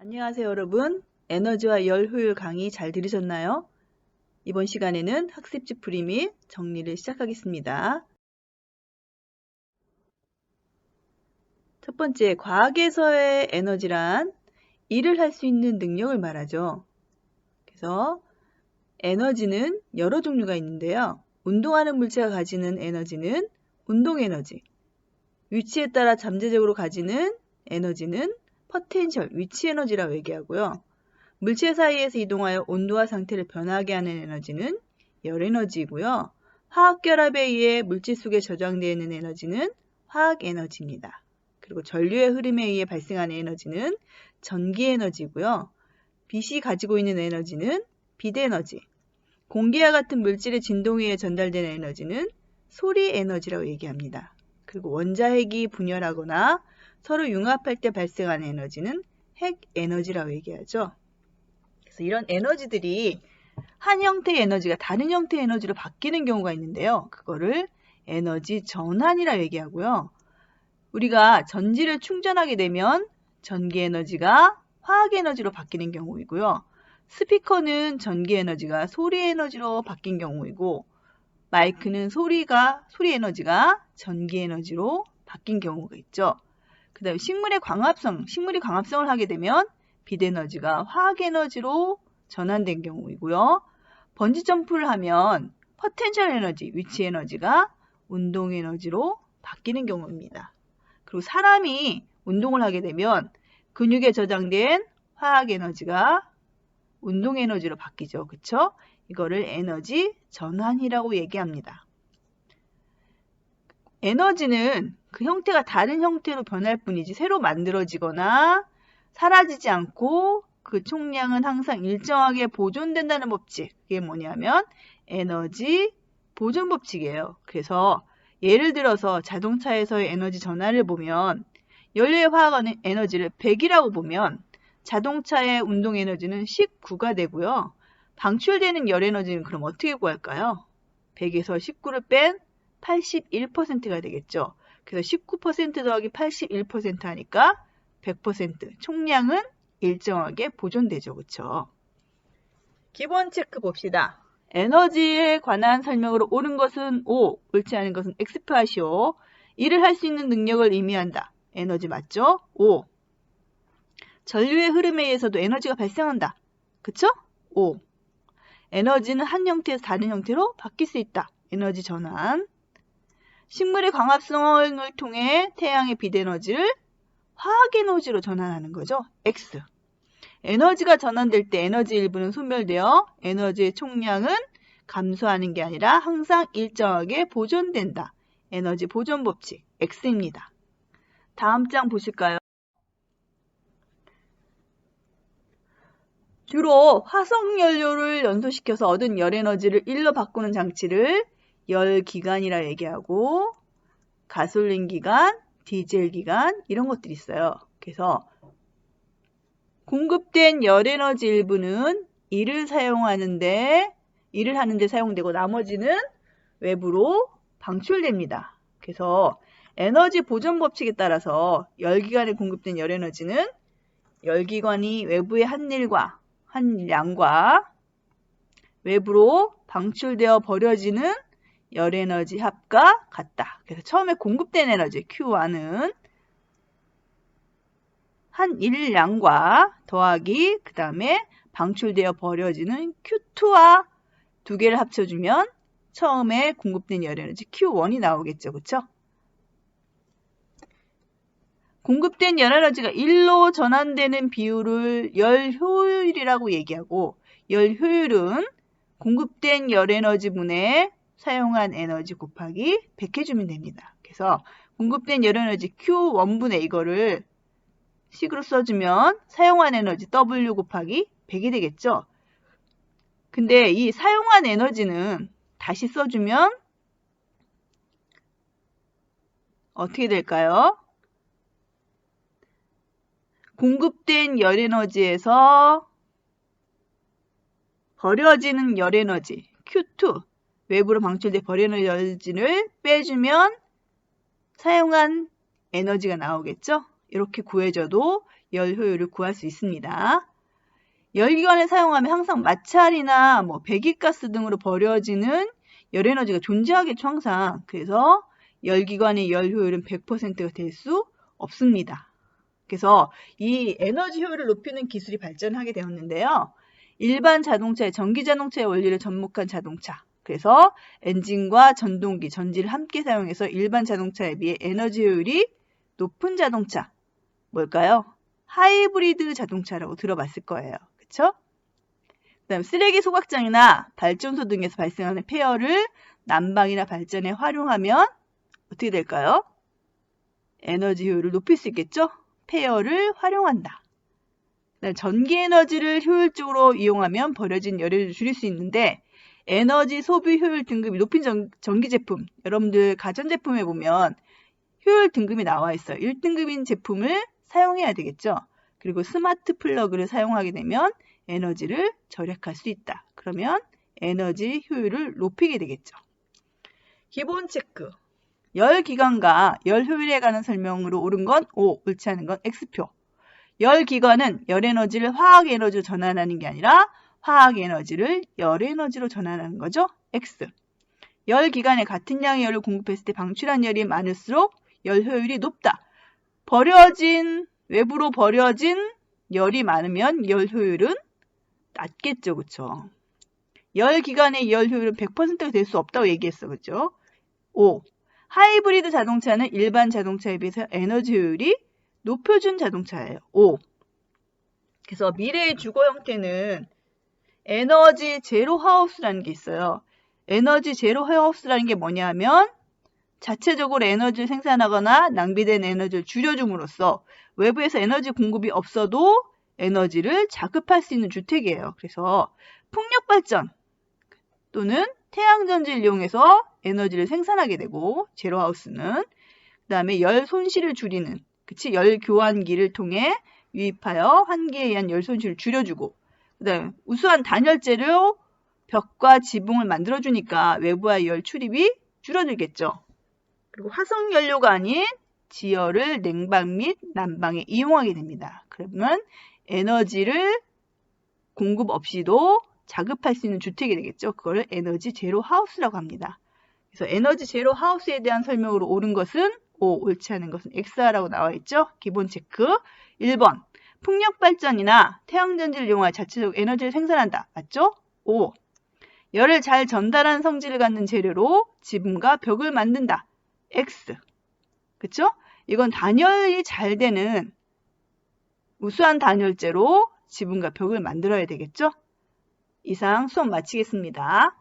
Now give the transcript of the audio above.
안녕하세요, 여러분. 에너지와 열 효율 강의 잘 들으셨나요? 이번 시간에는 학습지 풀이 및 정리를 시작하겠습니다. 첫 번째, 과학에서의 에너지란 일을 할 수 있는 능력을 말하죠. 그래서 에너지는 여러 종류가 있는데요. 운동하는 물체가 가지는 에너지는 운동에너지, 위치에 따라 잠재적으로 가지는 에너지는 포텐셜, 위치에너지라고 얘기하고요. 물체 사이에서 이동하여 온도와 상태를 변하게 하는 에너지는 열에너지이고요. 화학결합에 의해 물질 속에 저장되어 있는 에너지는 화학에너지입니다. 그리고 전류의 흐름에 의해 발생하는 에너지는 전기에너지고요. 빛이 가지고 있는 에너지는 빛에너지, 공기와 같은 물질의 진동에 의해 전달되는 에너지는 소리에너지라고 얘기합니다. 그리고 원자핵이 분열하거나 서로 융합할 때 발생하는 에너지는 핵에너지라고 얘기하죠. 그래서 이런 에너지들이 한 형태의 에너지가 다른 형태의 에너지로 바뀌는 경우가 있는데요. 그거를 에너지 전환이라고 얘기하고요. 우리가 전지를 충전하게 되면 전기 에너지가 화학 에너지로 바뀌는 경우이고요. 스피커는 전기 에너지가 소리 에너지로 바뀐 경우이고, 마이크는 소리 에너지가 전기 에너지로 바뀐 경우가 있죠. 그 다음에 식물이 광합성을 하게 되면 빛 에너지가 화학 에너지로 전환된 경우이고요. 번지 점프를 하면 포텐셜 에너지, 위치 에너지가 운동 에너지로 바뀌는 경우입니다. 그리고 사람이 운동을 하게 되면 근육에 저장된 화학 에너지가 운동 에너지로 바뀌죠. 그쵸? 이거를 에너지 전환이라고 얘기합니다. 에너지는 그 형태가 다른 형태로 변할 뿐이지 새로 만들어지거나 사라지지 않고 그 총량은 항상 일정하게 보존된다는 법칙. 그게 뭐냐면 에너지 보존 법칙이에요. 그래서 예를 들어서 자동차에서의 에너지 전환을 보면 연료의 화학 에너지를 100이라고 보면 자동차의 운동 에너지는 19가 되고요. 방출되는 열 에너지는 그럼 어떻게 구할까요? 100에서 19를 뺀 81%가 되겠죠. 그래서 19% 더하기 81% 하니까 100%. 총량은 일정하게 보존되죠. 그렇죠? 기본 체크 봅시다. 에너지에 관한 설명으로 옳은 것은 O, 옳지 않은 것은 X표 하시오. 일을 할 수 있는 능력을 의미한다. 에너지 맞죠? O. 전류의 흐름에 의해서도 에너지가 발생한다. 그쵸? O. 에너지는 한 형태에서 다른 형태로 바뀔 수 있다. 에너지 전환. 식물의 광합성을 통해 태양의 빛에너지를 화학에너지로 전환하는 거죠. X. 에너지가 전환될 때 에너지 일부는 소멸되어 에너지의 총량은 감소하는 게 아니라 항상 일정하게 보존된다. 에너지 보존 법칙 X입니다. 다음 장 보실까요? 주로 화석연료를 연소시켜서 얻은 열에너지를 일로 바꾸는 장치를 열기관이라 얘기하고 가솔린 기관, 디젤 기관 이런 것들이 있어요. 그래서 공급된 열에너지 일부는 일을 하는데 사용되고 나머지는 외부로 방출됩니다. 그래서 에너지 보존 법칙에 따라서 열기관에 공급된 열에너지는 열기관이 외부의 한 양과 외부로 방출되어 버려지는 열에너지 합과 같다. 그래서 처음에 공급된 에너지 Q1은 한 일량과 더하기 그 다음에 방출되어 버려지는 Q2와 두 개를 합쳐주면 처음에 공급된 열에너지 Q1이 나오겠죠. 그쵸? 공급된 열에너지가 1로 전환되는 비율을 열효율이라고 얘기하고 열효율은 공급된 열에너지분의 사용한 에너지 곱하기 100 해주면 됩니다. 그래서 공급된 열에너지 Q1분의 이거를 식으로 써주면 사용한 에너지 W 곱하기 100이 되겠죠. 근데 이 사용한 에너지는 다시 써주면 어떻게 될까요? 공급된 열에너지에서 버려지는 열에너지 Q2 외부로 방출된 버려지는 열에너지를 빼주면 사용한 에너지가 나오겠죠. 이렇게 구해줘도 열 효율을 구할 수 있습니다. 열기관을 사용하면 항상 마찰이나 배기가스 등으로 버려지는 열 에너지가 존재하겠죠, 항상. 그래서 열기관의 열 효율은 100%가 될 수 없습니다. 그래서 이 에너지 효율을 높이는 기술이 발전하게 되었는데요. 일반 자동차의 전기 자동차의 원리를 접목한 자동차. 그래서 엔진과 전동기, 전지를 함께 사용해서 일반 자동차에 비해 에너지 효율이 높은 자동차. 뭘까요? 하이브리드 자동차라고 들어봤을 거예요. 그쵸? 그 다음 쓰레기 소각장이나 발전소 등에서 발생하는 폐열을 난방이나 발전에 활용하면 어떻게 될까요? 에너지 효율을 높일 수 있겠죠? 폐열을 활용한다. 전기 에너지를 효율적으로 이용하면 버려진 열을 줄일 수 있는데 에너지 소비 효율 등급이 높은 전기 제품, 여러분들 가전제품에 보면 효율 등급이 나와 있어요. 1등급인 제품을 사용해야 되겠죠. 그리고 스마트 플러그를 사용하게 되면 에너지를 절약할 수 있다. 그러면 에너지 효율을 높이게 되겠죠. 기본 체크. 열 기관과 열 효율에 관한 설명으로 옳은 건 O, 옳지 않은 건 X표. 열 기관은 열 에너지를 화학 에너지로 전환하는 게 아니라 화학 에너지를 열 에너지로 전환하는 거죠. X. 열 기관에 같은 양의 열을 공급했을 때 방출한 열이 많을수록 열 효율이 높다. 외부로 버려진 열이 많으면 열 효율은 낮겠죠. 그쵸? 열 기관의 열 효율은 100%가 될 수 없다고 얘기했어. 그죠? 5. 하이브리드 자동차는 일반 자동차에 비해서 에너지 효율이 높여준 자동차예요. 5. 그래서 미래의 주거 형태는 에너지 제로 하우스라는 게 있어요. 에너지 제로 하우스라는 게 뭐냐면 자체적으로 에너지를 생산하거나 낭비된 에너지를 줄여줌으로써 외부에서 에너지 공급이 없어도 에너지를 자급할 수 있는 주택이에요. 그래서 풍력발전 또는 태양전지를 이용해서 에너지를 생산하게 되고 제로하우스는 그 다음에 열 손실을 줄이는 열 교환기를 통해 유입하여 환기에 의한 열 손실을 줄여주고 그 다음에 우수한 단열재로 벽과 지붕을 만들어주니까 외부와의 열 출입이 줄어들겠죠. 그리고 화석연료가 아닌 지열을 냉방 및 난방에 이용하게 됩니다. 그러면 에너지를 공급 없이도 자급할 수 있는 주택이 되겠죠. 그걸 에너지 제로 하우스라고 합니다. 그래서 에너지 제로 하우스에 대한 설명으로 옳은 것은 O, 옳지 않은 것은 X라고 나와 있죠. 기본 체크. 1번. 풍력발전이나 태양전지를 이용하여 자체적으로 에너지를 생산한다. 맞죠? O. 열을 잘 전달하는 성질을 갖는 재료로 지붕과 벽을 만든다. X. 그쵸? 이건 단열이 잘 되는 우수한 단열재로 지붕과 벽을 만들어야 되겠죠? 이상 수업 마치겠습니다.